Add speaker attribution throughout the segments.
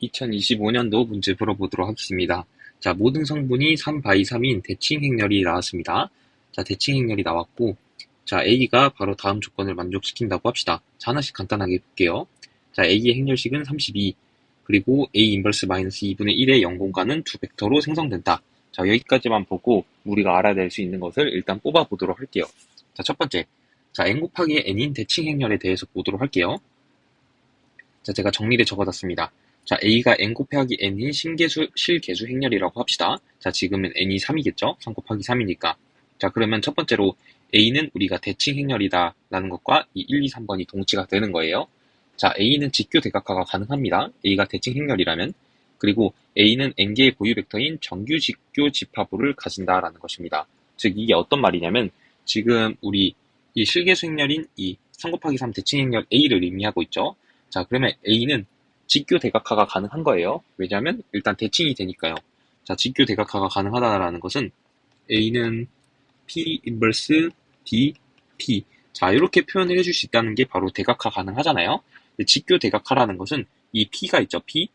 Speaker 1: 2025년도 문제 풀어보도록 하겠습니다. 자, 모든 성분이 3바이 3인 대칭 행렬이 나왔습니다. 자, 대칭 행렬이 나왔고, 자, A가 바로 다음 조건을 만족시킨다고 합시다. 자, 하나씩 간단하게 볼게요. 자, A의 행렬식은 32, 그리고 A 인버스 마이너스 2분의 1의 0공간은 두 벡터로 생성된다. 자, 여기까지만 보고 우리가 알아낼 수 있는 것을 일단 뽑아보도록 할게요. 자, 첫 번째. 자, n 곱하기 n인 대칭 행렬에 대해서 보도록 할게요. 자, 제가 정리를 적어놨습니다. 자, A가 n 곱하기 n인 실계수 행렬이라고 합시다. 자, 지금은 n이 3이겠죠? 3 곱하기 3이니까. 자, 그러면 첫 번째로 A는 우리가 대칭 행렬이다 라는 것과 이 1, 2, 3번이 동치가 되는 거예요. 자, A는 직교 대각화가 가능합니다. A가 대칭 행렬이라면. 그리고 A는 n개의 고유 벡터인 정규 직교 집합호를 가진다라는 것입니다. 즉, 이게 어떤 말이냐면 지금 우리 이 실계수 행렬인 이 3 곱하기 3 대칭 행렬 A를 의미하고 있죠. 자, 그러면 A는 직교 대각화가 가능한 거예요. 왜냐하면 일단 대칭이 되니까요. 자, 직교 대각화가 가능하다라는 것은 A는 P 인버스 D, P. 자, 이렇게 표현을 해줄 수 있다는 게 바로 대각화 가능하잖아요. 직교 대각화라는 것은 이 P가 있죠, P.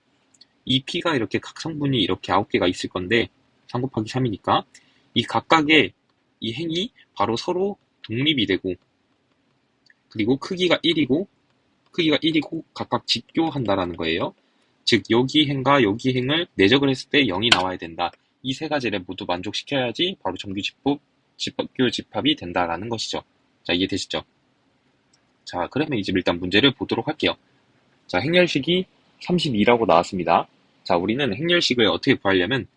Speaker 1: 이 P가 이렇게 각 성분이 이렇게 9개가 있을 건데 3 곱하기 3이니까 이 각각의 이 행이 바로 서로 독립이 되고 그리고 크기가 1이고 각각 직교한다라는 거예요. 즉 여기 행과 여기 행을 내적을 했을 때 0이 나와야 된다. 이 세 가지를 모두 만족시켜야지 바로 정규 직교 집합이 된다라는 것이죠. 자, 이해되시죠? 자, 그러면 이제 일단 문제를 보도록 할게요. 자, 행렬식이 32라고 나왔습니다. 자, 우리는 행렬식을 어떻게 구하려면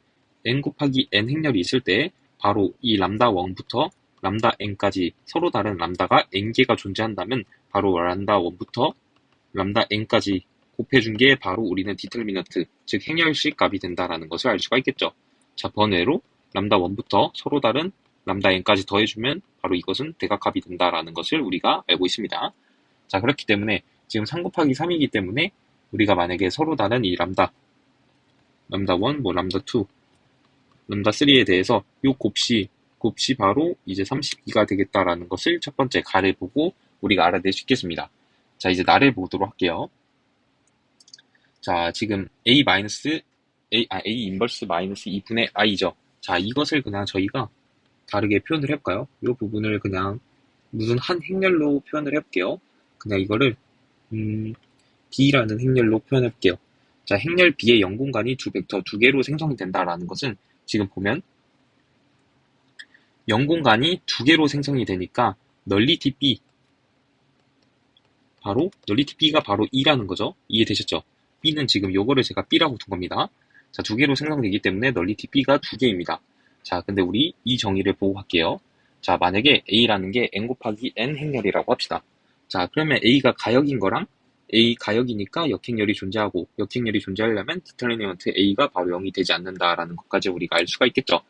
Speaker 1: n 곱하기 n 행렬이 있을 때 바로 이 람다 1부터 람다 n까지 서로 다른 람다가 n개가 존재한다면 바로 람다 1부터 람다 n까지 곱해준 게 바로 우리는 디터미넌트, 즉 행렬식 값이 된다라는 것을 알 수가 있겠죠. 자, 번외로 람다 1부터 서로 다른 람다 n까지 더해주면 바로 이것은 대각합이 된다라는 것을 우리가 알고 있습니다. 자, 그렇기 때문에 지금 3 곱하기 3이기 때문에 우리가 만약에 서로 다른 이 람다 1, 람다 2, 람다 3에 대해서 요 곱시 바로 이제 32가 되겠다라는 것을 첫 번째 가를 보고 우리가 알아낼 수 있겠습니다. 자, 이제 나를 보도록 할게요. 자, 지금 A 인버스 마이너스 2분의 I죠. 자, 이것을 그냥 저희가 다르게 표현을 해볼까요? 이 부분을 그냥 무슨 한 행렬로 표현을 해볼게요. 그냥 이거를 B라는 행렬로 표현해볼게요. 자, 행렬 B의 0공간이 두 벡터 두 개로 생성이 된다라는 것은 지금 보면 0공간이 두 개로 생성이 되니까 널리티 B가 바로 2라는 거죠. 이해되셨죠? B는 지금 요거를 제가 B라고 둔 겁니다. 자, 두 개로 생성되기 때문에 널리티 B가 두 개입니다. 자, 근데 우리 이 정의를 보고 갈게요. 자, 만약에 A라는 게 n 곱하기 n 행렬이라고 합시다. 자, 그러면 A가 가역인 거랑 A 가역이니까 역행렬이 존재하고 역행렬이 존재하려면 디터미넌트 A가 바로 0이 되지 않는다라는 것까지 우리가 알 수가 있겠죠.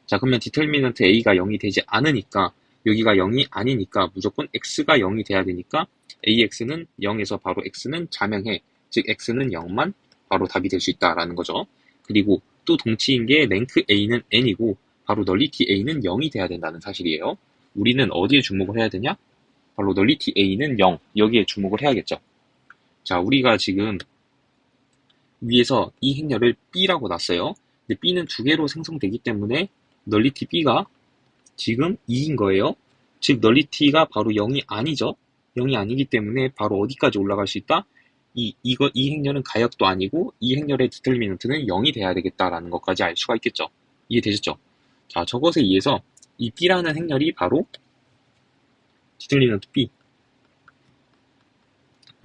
Speaker 1: 자, 그러면 디터미넌트 A가 0이 되지 않으니까 여기가 0이 아니니까 무조건 X가 0이 돼야 되니까 AX는 0에서 바로 X는 자명해. 즉 X는 0만 바로 답이 될 수 있다라는 거죠. 그리고 또 동치인 게 랭크 A는 N이고 바로 널리티 A는 0이 돼야 된다는 사실이에요. 우리는 어디에 주목을 해야 되냐? 바로 널리티 A는 0, 여기에 주목을 해야겠죠. 자, 우리가 지금 위에서 이 행렬을 B라고 놨어요. 근데 B는 두 개로 생성되기 때문에 널리티 B가 지금 2인 거예요. 즉 널리티가 바로 0이 아니죠. 0이 아니기 때문에 바로 어디까지 올라갈 수 있다? 이 행렬은 가역도 아니고 이 행렬의 디터미넌트는 0이 돼야 되겠다라는 것까지 알 수가 있겠죠. 이해되셨죠? 자, 저것에 의해서 이 B라는 행렬이 바로 디터미넌트 B,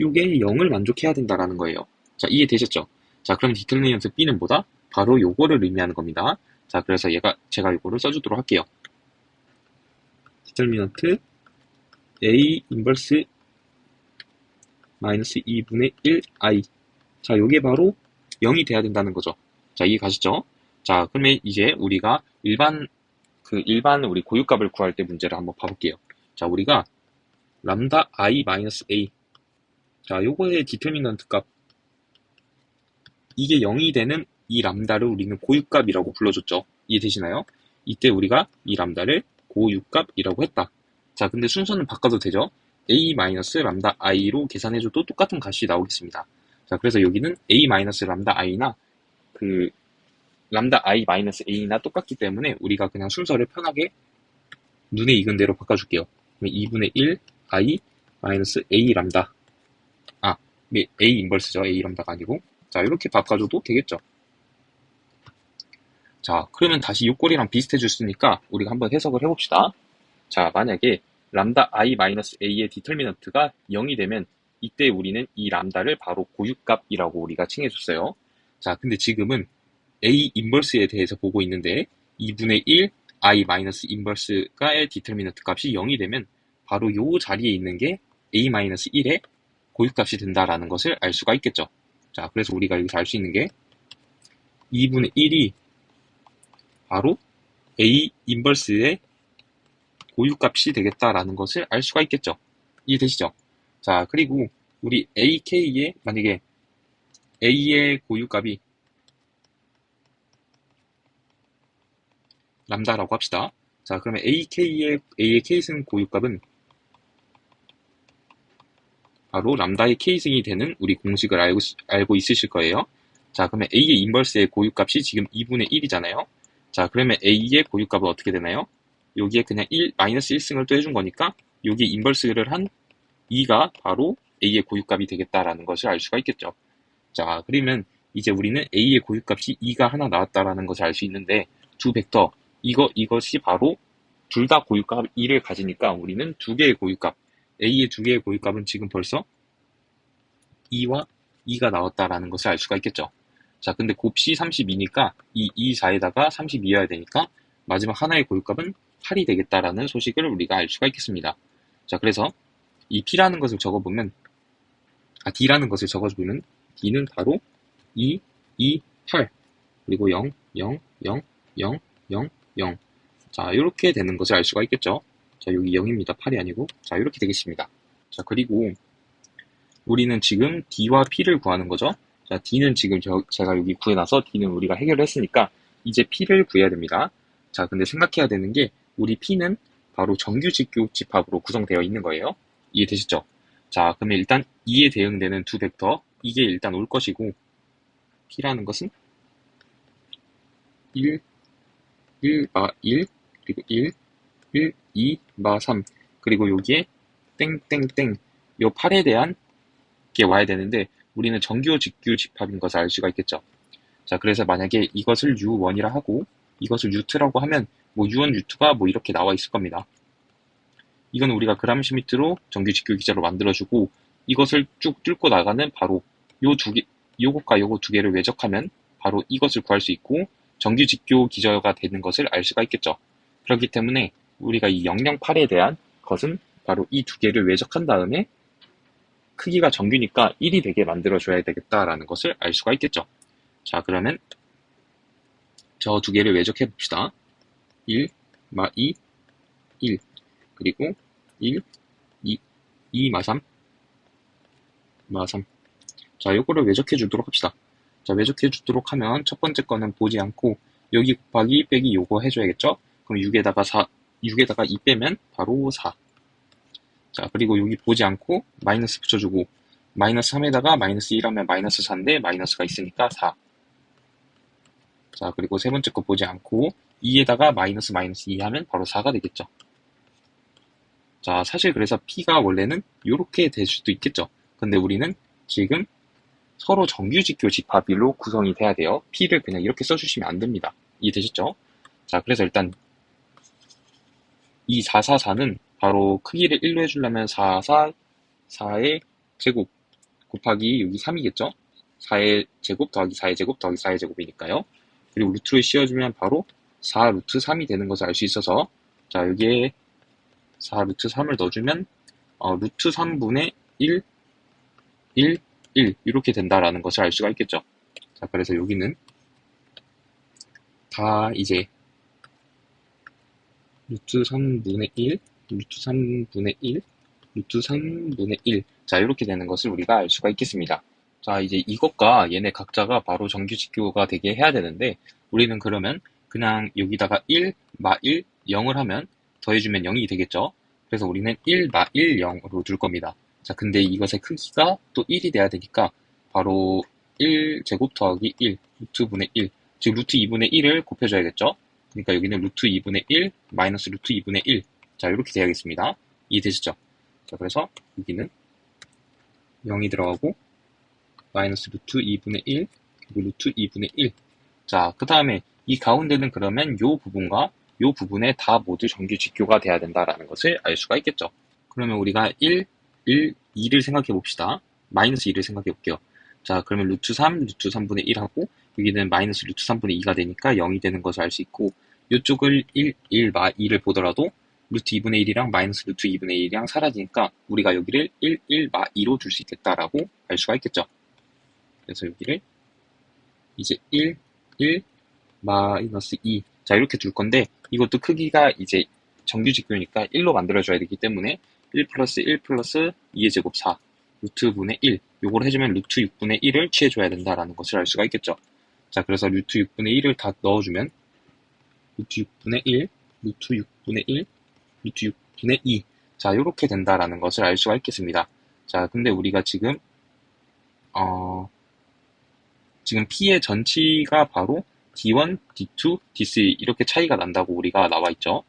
Speaker 1: 요게 0을 만족해야 된다라는 거예요. 자, 이해되셨죠? 자, 그럼 디터미넌트 B는 뭐다? 바로 요거를 의미하는 겁니다. 자, 그래서 제가 요거를 써주도록 할게요. 디터미넌트 A 인버스 마이너스 2분의 1i. 자, 요게 바로 0이 돼야 된다는 거죠. 자, 이해 가시죠? 자, 그러면 이제 우리가 일반 우리 고유값을 구할 때 문제를 한번 봐볼게요. 자, 우리가 람다 i 마이너스 a. 자, 요거의 디터미넌트 값. 이게 0이 되는 이 람다를 우리는 고유값이라고 불러줬죠. 이해되시나요? 이때 우리가 이 람다를 고유값이라고 했다. 자, 근데 순서는 바꿔도 되죠? a 마이너스 람다 i로 계산해줘도 똑같은 값이 나오겠습니다. 자, 그래서 여기는 a 마이너스 람다 i나 그 람다 i 마이너스 a나 똑같기 때문에 우리가 그냥 순서를 편하게 눈에 익은 대로 바꿔줄게요. 2분의 1 i 마이너스 a 람다. 아, a 인버스죠. a 람다가 아니고. 자, 이렇게 바꿔줘도 되겠죠. 자, 그러면 다시 요꼴이랑 비슷해졌으니까 우리가 한번 해석을 해봅시다. 자, 만약에 람다 i 마이너스 a의 디터미넌트가 0이 되면 이때 우리는 이 람다를 바로 고유값이라고 우리가 칭해줬어요. 자, 근데 지금은 a 인버스에 대해서 보고 있는데 2분의 1 i 마이너스 인버스가의 디터미넌트 값이 0이 되면 바로 요 자리에 있는 게 a 마이너스 1의 고유값이 된다라는 것을 알 수가 있겠죠. 자, 그래서 우리가 여기서 알 수 있는 게 2분의 1이 바로 a 인버스의 고유값이 되겠다라는 것을 알 수가 있겠죠. 이해되시죠? 자, 그리고 우리 ak의 만약에 a의 고유값이 람다라고 합시다. 자, 그러면 a의 k승 고유값은 바로 람다의 k승이 되는 우리 공식을 알고 있으실 거예요. 자, 그러면 a의 인버스의 고유값이 지금 2분의 1이잖아요. 자, 그러면 a의 고유값은 어떻게 되나요? 여기에 그냥 마이너스 1승을 또 해준 거니까 여기에 인버스를 한 2가 바로 a의 고유값이 되겠다라는 것을 알 수가 있겠죠. 자, 그러면 이제 우리는 a의 고유값이 2가 하나 나왔다라는 것을 알 수 있는데 두 벡터 이것이 바로 둘 다 고유값 2를 가지니까 우리는 두 개의 고유값 a의 두 개의 고유값은 지금 벌써 2와 2가 나왔다라는 것을 알 수가 있겠죠. 자, 근데 곱시 32니까 이 4에다가 32여야 되니까 마지막 하나의 고유값은 8이 되겠다라는 소식을 우리가 알 수가 있겠습니다. 자, 그래서 이 P라는 것을 적어보면 D라는 것을 적어주면 D는 바로 2, 2, 8 그리고 0, 0, 0, 0, 0, 0 자, 이렇게 되는 것을 알 수가 있겠죠. 자, 여기 0입니다. 8이 아니고 자, 이렇게 되겠습니다. 자, 그리고 우리는 지금 D와 P를 구하는 거죠. 자, D는 지금 제가 여기 구해놔서 D는 우리가 해결을 했으니까 이제 P를 구해야 됩니다. 자, 근데 생각해야 되는 게 우리 P는 바로 정규 직교 집합으로 구성되어 있는 거예요. 이해되시죠? 자, 그러면 일단 2에 대응되는 두 벡터 이게 일단 올 것이고 P라는 것은 1, 1, 마 1, 그리고 1, 1, 2, 마 3 그리고 여기에 땡땡땡 요 8에 대한 게 와야 되는데 우리는 정규 직규 집합인 것을 알 수가 있겠죠. 자, 그래서 만약에 이것을 U1이라 하고 이것을 U2라고 하면 뭐 U1, U2가 뭐 이렇게 나와 있을 겁니다. 이건 우리가 그람시미트로 정규 직규 기자로 만들어주고 이것을 쭉 뚫고 나가는 바로 요것과 요거 두 개를 외적하면 바로 이것을 구할 수 있고 정규 직교 기저가 되는 것을 알 수가 있겠죠. 그렇기 때문에 우리가 이 008에 대한 것은 바로 이 두 개를 외적한 다음에 크기가 정규니까 1이 되게 만들어줘야 되겠다라는 것을 알 수가 있겠죠. 자, 그러면 저 두 개를 외적해 봅시다. 1, 마 2, 1 그리고 1, 2, 2, 마 3, 마 3 자, 요거를 외적해 주도록 합시다. 자, 외적해 주도록 하면 첫 번째 거는 보지 않고 여기 곱하기 빼기 요거 해줘야겠죠? 그럼 6에다가 2 빼면 바로 4. 자, 그리고 여기 보지 않고 마이너스 붙여주고 마이너스 3에다가 마이너스 1 하면 마이너스 4인데 마이너스가 있으니까 4. 자, 그리고 세 번째 거 보지 않고 2에다가 마이너스 2 하면 바로 4가 되겠죠. 자, 사실 그래서 P가 원래는 이렇게 될 수도 있겠죠. 근데 우리는 지금 서로 정규직교 집합일로 구성이 돼야 돼요. P를 그냥 이렇게 써주시면 안 됩니다. 이해되셨죠? 자, 그래서 일단 이 444는 바로 크기를 1로 해주려면 4의 제곱 곱하기 여기 3이겠죠? 4의 제곱 더하기 4의 제곱 더하기 4의 제곱이니까요. 그리고 루트를 씌워주면 바로 4 루트 3이 되는 것을 알 수 있어서 자, 여기에 4 루트 3을 넣어주면 루트 3분의 1, 1, 1 이렇게 된다라는 것을 알 수가 있겠죠. 자, 그래서 여기는 다 이제 루트 3분의 1, 루트 3분의 1, 루트 3분의 1 자, 이렇게 되는 것을 우리가 알 수가 있겠습니다. 자, 이제 이것과 얘네 각자가 바로 정규직교가 되게 해야 되는데 우리는 그러면 그냥 여기다가 1, 마 1, 0을 하면 더해주면 0이 되겠죠. 그래서 우리는 1, 마 1, 0으로 둘 겁니다. 자, 근데 이것의 크기가 또 1이 돼야 되니까 바로 1제곱 더하기 1, 루트분의 1. 즉, 루트 2분의 1을 곱해줘야겠죠? 그러니까 여기는 루트 2분의 1 마이너스 루트 2분의 1. 자, 이렇게 돼야겠습니다. 이해되시죠? 자, 그래서 여기는 0이 들어가고 마이너스 루트 2분의 1 그리고 루트 2분의 1. 자, 그 다음에 이 가운데는 그러면 요 부분과 요 부분에 다 모두 정규 직교가 돼야 된다라는 것을 알 수가 있겠죠. 그러면 우리가 1, 2를 생각해 봅시다. 마이너스 2를 생각해 볼게요. 자, 그러면 루트 3, 루트 3분의 1하고 여기는 마이너스 루트 3분의 2가 되니까 0이 되는 것을 알 수 있고 이쪽을 1, 마 2를 보더라도 루트 2분의 1이랑 마이너스 루트 2분의 1이랑 사라지니까 우리가 여기를 1, 마 2로 둘 수 있겠다라고 알 수가 있겠죠. 그래서 여기를 이제 1, 마이너스 2. 자, 이렇게 둘 건데 이것도 크기가 이제 정규직교니까 1로 만들어줘야 되기 때문에 1 플러스 1 플러스 2의 제곱 4 루트분의 1 요걸 해주면 루트 6분의 1을 취해줘야 된다라는 것을 알 수가 있겠죠. 자, 그래서 루트 6분의 1을 다 넣어주면 루트 6분의 1, 루트 6분의 1, 루트 6분의 2. 자, 요렇게 된다라는 것을 알 수가 있겠습니다. 자, 근데 우리가 지금 지금 P의 전치가 바로 D1, D2, D3 이렇게 차이가 난다고 우리가 나와 있죠.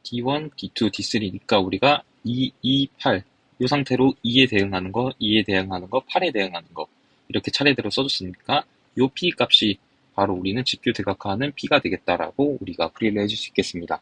Speaker 1: D1, D2, D3니까 우리가 2, 2, 8 이 상태로 2에 대응하는 거, 2에 대응하는 거, 8에 대응하는 거 이렇게 차례대로 써줬으니까 요 P 값이 바로 우리는 직교 대각화하는 P가 되겠다라고 우리가 풀이를 해줄 수 있겠습니다.